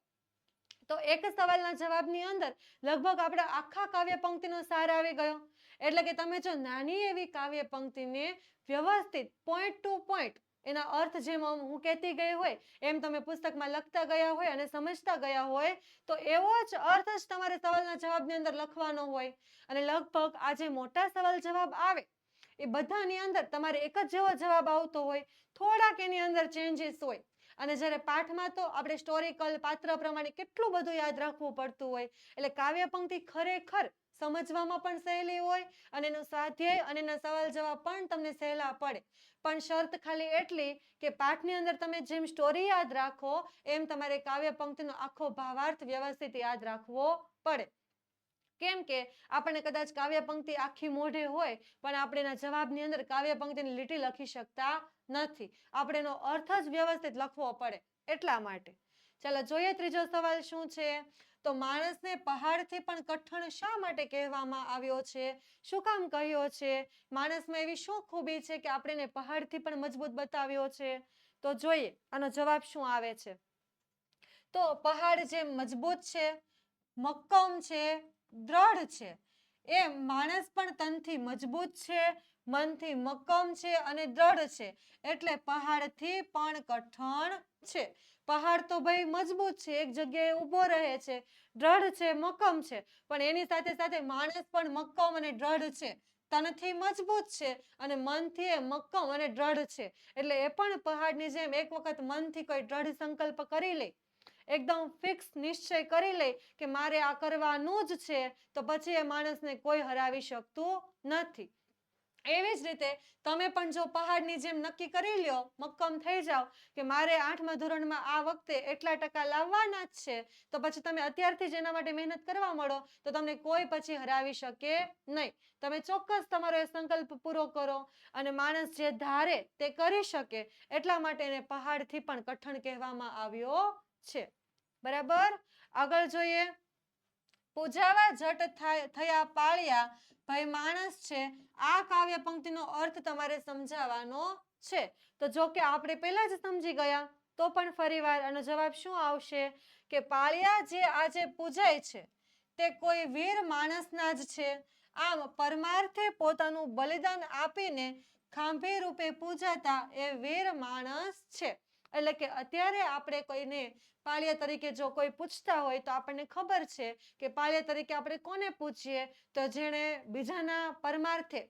તો એક સવાલના જવાબની અંદર લગભગ આપણા આખા કાવ્ય પંક્તિનો સાર આવી ગયો. એટલે કે તમે જો નાની એવી કાવ્ય પંક્તિને વ્યવસ્થિત પોઈન્ટ ટુ પોઈન્ટ એના અર્થ જેમ હું કહેતી ગઈ હોય એમ તમે પુસ્તકમાં લખતા ગયા હોય અને સમજતા ગયા હોય તો એવો જ અર્થ જ તમારે સવાલના જવાબની અંદર લખવાનો હોય. અને લગભગ આ જે મોટા સવાલ જવાબ આવે એ બધાની અંદર તમારે એક જ જેવો જવાબ આવતો હોય, થોડાક એની અંદર ચેન્જીસ હોય. અને જ્યારે પાઠમાં તો આપણે સ્ટોરિકલ પાત્ર પ્રમાણે કેટલું બધું યાદ રાખવું પડતું હોય. એટલે કાવ્ય પંક્તિ ખરેખર સમજવામાં પણ સહેલી હોય અને એનું સ્વાધ્યાય અને એના સવાલ જવાબ પણ તમને સહેલા પડે. પણ શરત ખાલી એટલી કે પાઠની અંદર તમે જેમ સ્ટોરી યાદ રાખો એમ તમારે કાવ્ય પંક્તિનો આખો ભાવાર્થ વ્યવસ્થિત યાદ રાખવો પડે. કેમ કે આપણને કદાચ કાવ્ય પંક્તિ આખી મોઢે હોય પણ આપણે એના જવાબની અંદર કાવ્ય પંક્તિની લીટી લખી શકતા નથી. આપણે એનો અર્થ જ વ્યવસ્થિત લખવો પડે એટલા માટે. ચાલો જોઈએ ત્રીજો સવાલ શું છે. તો માણસને પહાડથી પણ કઠણ શા માટે કહેવામાં આવ્યો છે? શું કામ કહ્યો છે? માણસમાં એવી શું ખૂબી છે કે આપણે એને પહાડથી પણ મજબૂત બતાવ્યો છે? તો જોઈએ આનો જવાબ શું આવે છે. તો પહાડ જે મજબૂત છે, મક્કમ છે, દ્રઢ છે, એ માણસ પણ તનથી મજબૂત છે, મનથી મક્કમ છે અને દ્રઢ છે. એટલે પહાડથી પણ કઠણ છે. પહાડ તો ભાઈ મજબૂત છે, એક જગ્યાએ ઊભો રહે છે, દ્રઢ છે, મક્કમ છે, પણ એની સાથે સાથે માણસ પણ મક્કમ અને દ્રઢ છે, તનથી મજબૂત છે અને મનથી એ મક્કમ અને દ્રઢ છે. એટલે એ પણ પહાડની જેમ એક વખત મનથી કોઈ દ્રઢ સંકલ્પ કરી લે, એકદમ ફિક્સ નિશ્ચય કરી લે કે મારે આ કરવાનું જ છે, તો પછી એ માણસને કોઈ હરાવી શકતું નથી. એવી જ રીતે તમે પણ જો પહાડની જેમ નક્કી કરી લ્યો, મક્કમ થઈ જાઓ કે મારે 8મા ધોરણમાં આ વખતે એટલા ટકા લાવવાના જ છે, તો પછી તમે અત્યારથી જ એના માટે મહેનત કરવા માંડો તો તમને કોઈ પછી હરાવી શકે નહીં. તમે ચોક્કસ તમારો એ સંકલ્પ પૂરો કરો અને માણસ જે ધારે તે કરી શકે એટલા માટે એને પહાડથી પણ કઠણ કહેવામાં આવ્યો છે. બરાબર. આગળ જોઈએ. પૂજાવા જટ થયા પાળ્યા, ભાઈ માણસ છે. આ કાવ્ય પંક્તિનો અર્થ તમારે સમજાવવાનો છે. તો જો કે આપણે પહેલા જ સમજી ગયા તો પણ ફરીવાર આનો જવાબ શું આવશે કે પાળિયા જે આજે પૂજાય છે તે કોઈ વીર માણસના જ છે. આમ પરમાર્થે પોતાનું બલિદાન આપીને ખાંભી રૂપે પૂજાતા એ વીર માણસ છે. એટલે કે અત્યારે આપણે કોઈને પાળિયા તરીકે જો કોઈ પૂછતા હોય તો આપણને ખબર છે કે પાળિયા તરીકે આપણે કોને પૂછીએ, તો જેણે બીજાના પરમાર્થે,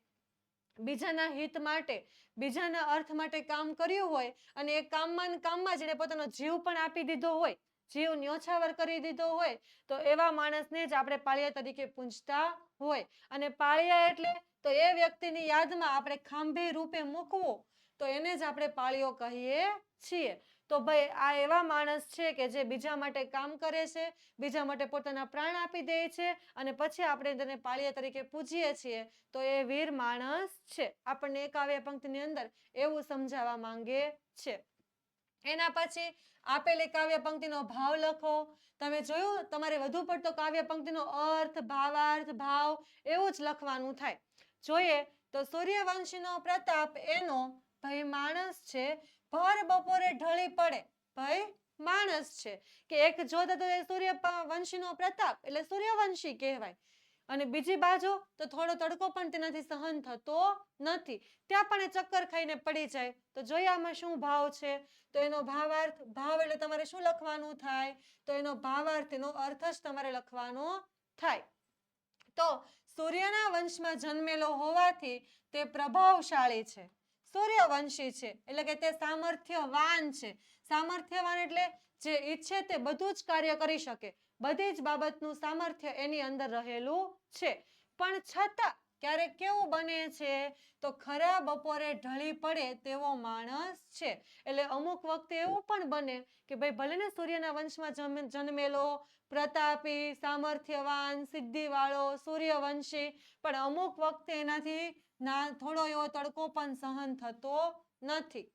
બીજાના હિત માટે, બીજાના અર્થ માટે કામ કર્યું હોય અને એ કામમાં જેણે પોતાનો જીવ પણ આપી દીધો હોય, જીવ ન્યોછાવર કરી દીધો હોય, તો એવા માણસને જ આપણે પાળિયા તરીકે પૂજતા હોય. અને પાળિયા એટલે તો એ વ્યક્તિની યાદમાં આપણે ખાંભી રૂપે મૂકવું, તો એને જ આપણે પાળિયો કહીએ છીએ. તો ભાઈ આ એવા માણસ છે કે જે બીજા માટે કામ કરે છે, બીજા માટે પોતાના પ્રાણ આપી દે છે અને પછી આપણે તેને પાળિયા તરીકે પૂજીએ છીએ, તો એ વીર માણસ છે. આપણને એક કાવ્ય પંક્તિની અંદર એવું સમજાવવા માંગે છે. એના પછી આપેલી કાવ્ય પંક્તિનો ભાવ લખો. તમે જોયું તમારે વધુ પડતો કાવ્ય પંક્તિનો અર્થ, ભાવાર્થ, ભાવ એવું જ લખવાનું થાય. જોઈએ તો સૂર્યવંશીનો પ્રતાપ એનો ભાઈ માણસ છે, ભર બપોરે ઢળી પડે, ભાઈ માણસ છે. કે એક જોતા તો એ સૂર્યવંશીનો પ્રતાપ એટલે સૂર્યવંશી કહેવાય અને બીજી બાજુ તો થોડો તડકો પણ તેનાથી સહન થતો નથી, ત્યાં પણ એ ચક્કર ખાઈને પડી જાય. તો જોઈએ આમાં શું ભાવ છે. તો એનો ભાવાર્થ, ભાવ એટલે તમારે શું લખવાનું થાય, તો એનો ભાવાર્થ, એનો અર્થ જ તમારે લખવાનો થાય. તો સૂર્યના વંશમાં જન્મેલો હોવાથી તે પ્રભાવશાળી છે, સૂર્યવંશી છે, એટલે કે તે સામર્થ્યવાન છે. સામર્થ્યવાન એટલે જે ઈચ્છે તે બધું જ કાર્ય કરી શકે, બધી જ બાબતનું સામર્થ્ય એની અંદર રહેલું છે. પણ છતાં ક્યારેક કેવું બને છે તો ખરા બપોરે ઢળી પડે તેવો માણસ છે. એટલે અમુક વખતે એવું પણ બને કે ભાઈ ભલે ને સૂર્યના વંશમાં જન્મેલો, પ્રતાપી, સામર્થ્યવાન, સિદ્ધિવાળો, સૂર્યવંશી, પણ અમુક વખતે એનાથી થોડો એવો તડકો પણ સહન થતો નથી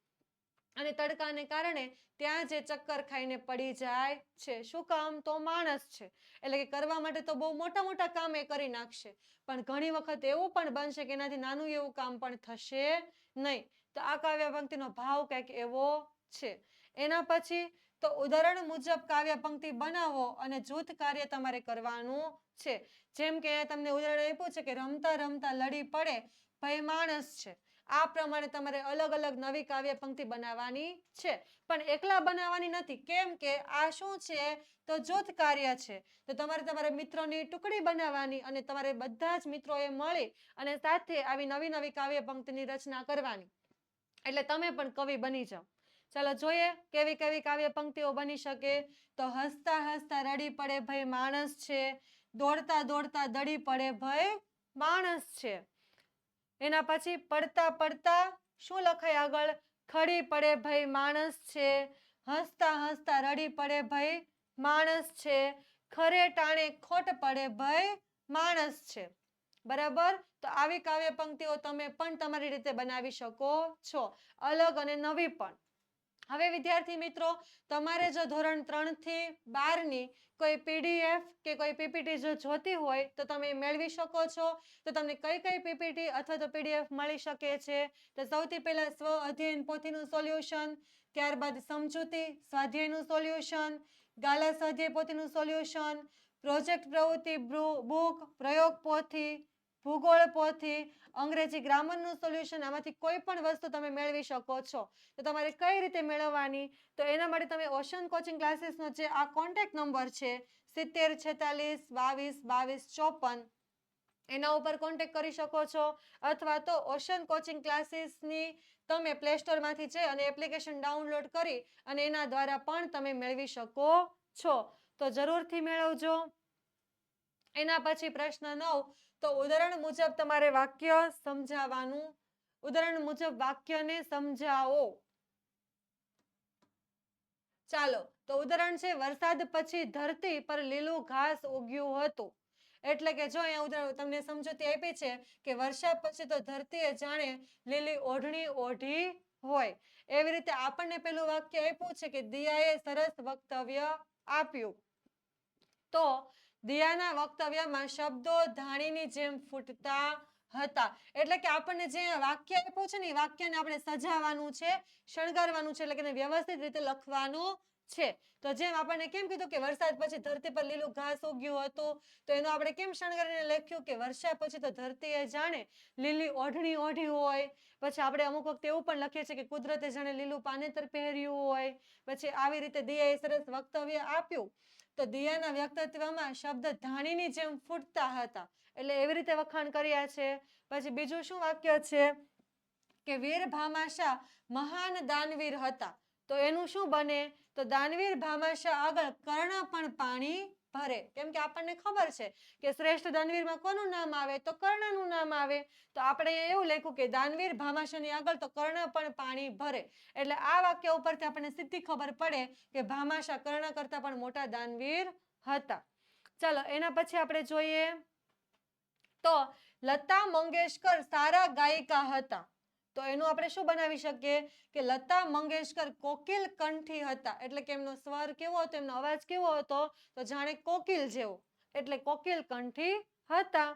અને તડકાને કારણે ત્યાં જે ચક્કર ખાઈને પડી જાય છે. શું કામ? તો માણસ છે. એટલે કે કરવા માટે તો બહુ મોટા મોટા કામ એ કરી નાખશે, પણ ઘણી વખત એવું પણ બનશે કે એનાથી નાનું એવું કામ પણ થશે નહીં. તો આ કાવ્ય પંક્તિનો ભાવ કંઈક એવો છે. એના પછી તો ઉદાહરણ મુજબ કાવ્ય પંક્તિ બનાવો અને જૂથ કાર્ય તમારે કરવાનું છે. જેમ કે તમને ઉદાહરણ આપ્યું છે કે રમતા રમતા લડી પડે ભય માણસ છે. આ પ્રમાણે તમારે અલગ અલગ નવી કાવ્ય પંક્તિ બનાવવાની છે, પણ એકલા બનાવવાની નથી. કેમ કે આ શું છે? તો જૂથ કાર્ય છે. તો તમારે તમારા મિત્રોની ટુકડી બનાવવાની અને તમારે બધા જ મિત્રોએ મળી અને સાથે આવી નવી નવી કાવ્ય પંક્તિની રચના કરવાની, એટલે તમે પણ કવિ બની જાઓ. ચાલો જોઈએ કેવી કેવી કાવ્ય પંક્તિઓ બની શકે. તો હસતા હસતા રડી પડે ભઈ માણસ છે, દોડતા દોડતા દડી પડે ભઈ માણસ છે. એના પછી પડતા પડતા શું લખાય આગળ? ખડી પડે ભઈ માણસ છે, હસતા હસતા રડી પડે ભઈ માણસ છે, ખરે ટાણે ખોટ પડે ભઈ માણસ છે. બરાબર? તો આવી કાવ્ય પંક્તિઓ તમે પણ તમારી રીતે બનાવી શકો છો, અલગ અને નવી પણ. હવે વિદ્યાર્થી મિત્રો, તમારે જો ધોરણ 3 થી 12 ની કોઈ પીડીએફ કે કોઈ પીપીટી જો જોતી હોય તો તમે મેળવી શકો છો. તો તમને કઈ કઈ પીપીટી અથવા તો પીડીએફ મળી શકે છે? તો સૌથી પહેલા સ્વ અધ્યયન પોથીનું સોલ્યુશન, ત્યારબાદ સમજૂતી સ્વાધ્યાયનું સોલ્યુશન, ગાલા સ્વાધ્યાય પોથીનું સોલ્યુશન, પ્રોજેક્ટ પ્રવૃત્તિ બુક, પ્રયોગ પોથી, ભૂગોળ પોથી, અંગ્રેજી ગ્રામરનું સોલ્યુશન, આમાંથી કોઈ પણ વસ્તુ તમે મેળવી શકો છો. તો તમારે કઈ રીતે મેળવવાની? તો એના માટે તમે ઓશન કોચિંગ ક્લાસીસનો જે આ કોન્ટેક્ટ નંબર છે 70 46 22 22 54, એના ઉપર કોન્ટેક્ટ કરી શકો છો, અથવા તો ઓશન કોચિંગ ક્લાસીસની તમે પ્લે સ્ટોરમાંથી જઈ અને એપ્લિકેશન ડાઉનલોડ કરી અને એના દ્વારા પણ તમે મેળવી શકો છો. તો જરૂરથી મેળવજો. એના પછી પ્રશ્ન 9, તો ઉદાહરણ મુજબ તમારે વાક્ય સમજાવવાનું. ઉદાહરણ મુજબ વાક્યને સમજાવો. ચાલો, તો ઉદાહરણ છે વરસાદ પછી ધરતી પર લીલું ઘાસ ઉગ્યું હતું. એટલે કે જો અહીંયા ઉદાહરણ તમને સમજૂતી આપી છે કે વર્ષા પછી તો ધરતીએ જાણે લીલી ઓઢણી ઓઢી હોય. એવી રીતે આપણને પેલું વાક્ય આપ્યું છે કે દિયાએ સરસ વક્તવ્ય આપ્યું. તો દિયાના વક્તવ્યમાં શબ્દો ધાણીની જેમ ફૂટતા હતા. એટલે કે આપણને જે વાક્ય આપ્યું છે ને એ વાક્યને આપણે સજાવવાનું છે, શણગારવાનું છે, એટલે કે વ્યવસ્થિત રીતે લખવાનું છે. તો જેમ આપણને કેમ કીધું કે વરસાદ પછી ધરતી પર લીલું ઘાસ ઉગ્યું હતું, તો એનું આપણે કેમ શણગારીને લખ્યું કે વર્ષા પછી તો ધરતીએ જાણે લીલી ઓઢણી ઓઢી હોય. પછી આપણે અમુક વખતે એવું પણ લખીએ છીએ કે કુદરતે જાણે લીલું પાનેતર પહેર્યું હોય. પછી આવી રીતે દિયાએ સરસ વક્તવ્ય આપ્યું. તો દિયાના વ્યક્તિત્વમાં શબ્દ ધાણીની જેમ ફૂટતા હતા, એટલે એવી રીતે વખાણ કર્યા છે. પછી બીજું શું વાક્ય છે કે વીર ભામાશા મહાન દાનવીર હતા. તો એનું શું બને? તો દાનવીર ભામાશા આગળ કર્ણ પણ પાણી ભરે. કેમ કે આપણને ખબર છે કે શ્રેષ્ઠ દાનવીરમાં કોનું નામ આવે? તો કર્ણનું નામ આવે. તો આપણે એવું લખ્યું કે દાનવીર ભામાશાની આગળ તો કર્ણ પણ પાણી ભરે. એટલે આ વાક્ય ઉપરથી આપણને સીધી ખબર પડે કે ભામાશા કર્ણ કરતા પણ મોટા દાનવીર હતા. ચાલો, એના પછી આપણે જોઈએ તો લતા મંગેશકર સારા ગાયિકા હતા. તો એનું આપણે શું બનાવી શકીએ કે લતા મંગેશકર કોકિલ કંઠી હતા. એટલે કે એમનો સ્વર કેવો હતો, એમનો અવાજ કેવો હતો? તો જાણે કોકિલ જેવો, એટલે કોકિલ કંઠી હતા.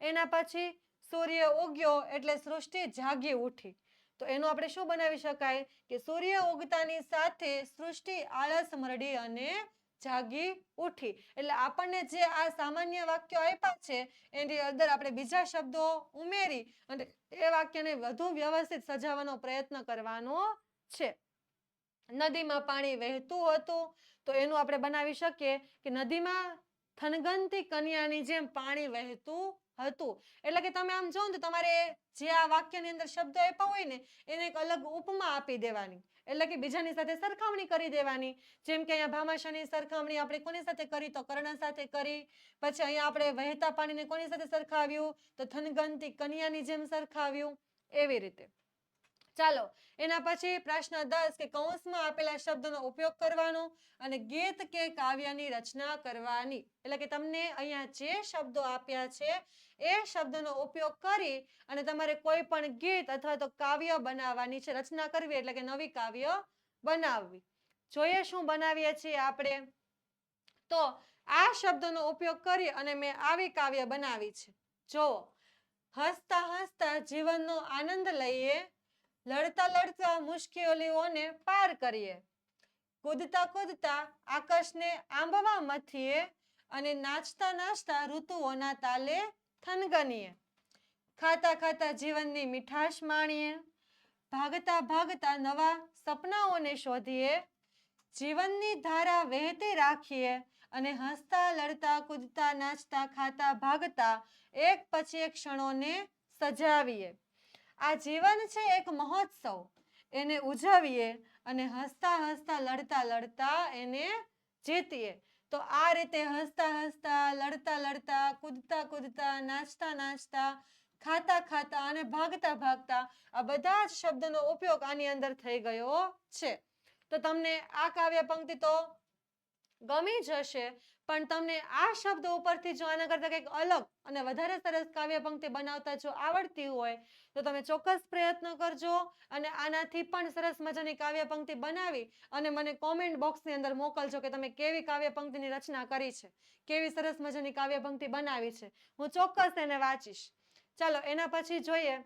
એના પછી સૂર્ય ઉગ્યો એટલે સૃષ્ટિ જાગી ઉઠી. તો એનું આપણે શું બનાવી શકાય કે સૂર્ય ઉગતાની સાથે સૃષ્ટિ આળસ મરડી અને જાગી ઉઠી. એટલે આપણને જે આ સામાન્ય વાક્યો આપ્યા છે એની અંદર આપણે બીજા શબ્દો ઉમેરી અને એ વાક્યને વધુ વ્યવસ્થિત સજાવવાનો પ્રયત્ન કરવાનો છે. નદીમાં પાણી વહેતું હતું. તો એનું આપણે બનાવી શકીએ કે નદીમાં થનગનતી કન્યાની જેમ પાણી વહેતું હતું. એટલે કે તમે આમ જો ને તો તમારે જે આ વાક્યની અંદર શબ્દો આપ્યા હોય ને એને એક અલગ ઉપમા આપી દેવાની, એટલે કે બીજાની સાથે સરખામણી કરી દેવાની. જેમ કે અહીંયા ભામાશાની સરખામણી આપણે કોની સાથે કરી? તો કર્ણ સાથે કરી. પછી અહીંયા આપણે વહેતા પાણીને કોની સાથે સરખાવ્યું? તો થનગનતી કન્યાની જેમ સરખાવ્યું. એવી રીતે. ચાલો, એના પછી પ્રશ્ન 10 કે કૌંસમાં આપેલા શબ્દોનો ઉપયોગ કરવાનો અને ગીત કે કાવ્યની રચના કરવાની. એટલે કે તમને અહીંયા જે શબ્દો આપ્યા છે એ શબ્દોનો ઉપયોગ કરી અને તમારે કોઈ પણ ગીત અથવા તો કાવ્ય બનાવવાની છે, રચના કરવી, એટલે કે નવી કાવ્ય બનાવવી. જોઈએ શું બનાવીએ છીએ આપણે. તો આ શબ્દોનો ઉપયોગ કરી અને મેં આવી કાવ્ય બનાવી છે. જો હસતા હસતા જીવનનો આનંદ લઈએ, લડતા લડતા મુશ્કેલીઓને પાર કરીએ, કૂદતા કૂદતા આકાશને આંબવા મથીએ અને નાચતા નાચતા ઋતુઓના તાલે થનગનીએ. ખાતા ખાતા જીવનની મીઠાશ માણીએ, ભાગતા ભાગતા નવા સપનાઓને શોધીએ, જીવનની ધારા વહેતી રાખીએ અને હસતા લડતા કૂદતા નાચતા ખાતા ભાગતા એક પછી એક ક્ષણોને સજાવીએ. આ જીવન છે એક મહોત્સવ, એને ઉજવીએ અને હસતા હસતા લડતા લડતા એને જીતીએ. તો આ રીતે હસતા હસતા લડતા લડતા કૂદતા કૂદતા નાચતા નાચતા ખાતા ખાતા અને ભાગતા ભાગતા આ બધા જ શબ્દનો ઉપયોગ આની અંદર થઈ ગયો છે. તો તમને આ કાવ્ય પંક્તિ તો ગમી જશે, પણ તમને આ શબ્દ ઉપરથી જો આના કરતા કંઈક અલગ અને વધારે સરસ કાવ્ય પંક્તિ બનાવતા જો આવડતી હોય તો તમે ચોક્કસ પ્રયત્ન કરજો અને આનાથી પણ સરસ મજાની કાવ્ય પંક્તિ બનાવી અને મને કોમેન્ટ બોક્સની અંદર મોકલજો કે તમે કેવી કાવ્ય પંક્તિની રચના કરી છે, કેવી સરસ મજાની કાવ્ય પંક્તિ બનાવી છે. હું ચોક્કસ એને વાંચીશ. ચાલો એના પછી જોઈએ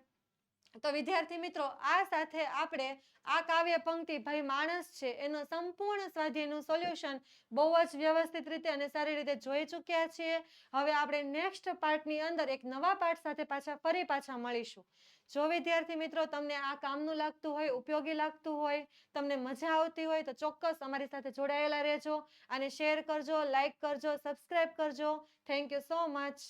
તો વિદ્યાર્થી મિત્રો, આ સાથે આપણે આ કાવ્ય પંક્તિ ભાઈ માણસ છે એનો સંપૂર્ણ સ્વાધ્યાયનું સોલ્યુશન બહુ જ વ્યવસ્થિત રીતે અને સારી રીતે જોઈ ચૂક્યા છીએ. હવે આપણે નેક્સ્ટ પાર્ટની અંદર એક નવા પાઠ સાથે ફરી પાછા મળીશું. જો વિદ્યાર્થી મિત્રો તમને આ કામનું લાગતું હોય, ઉપયોગી લાગતું હોય, તમને મજા આવતી હોય તો ચોક્કસ અમારી સાથે જોડાયેલા રહેજો. આને શેર કરજો, લાઈક કરજો, સબસ્ક્રાઇબ કરજો. Thank you so much.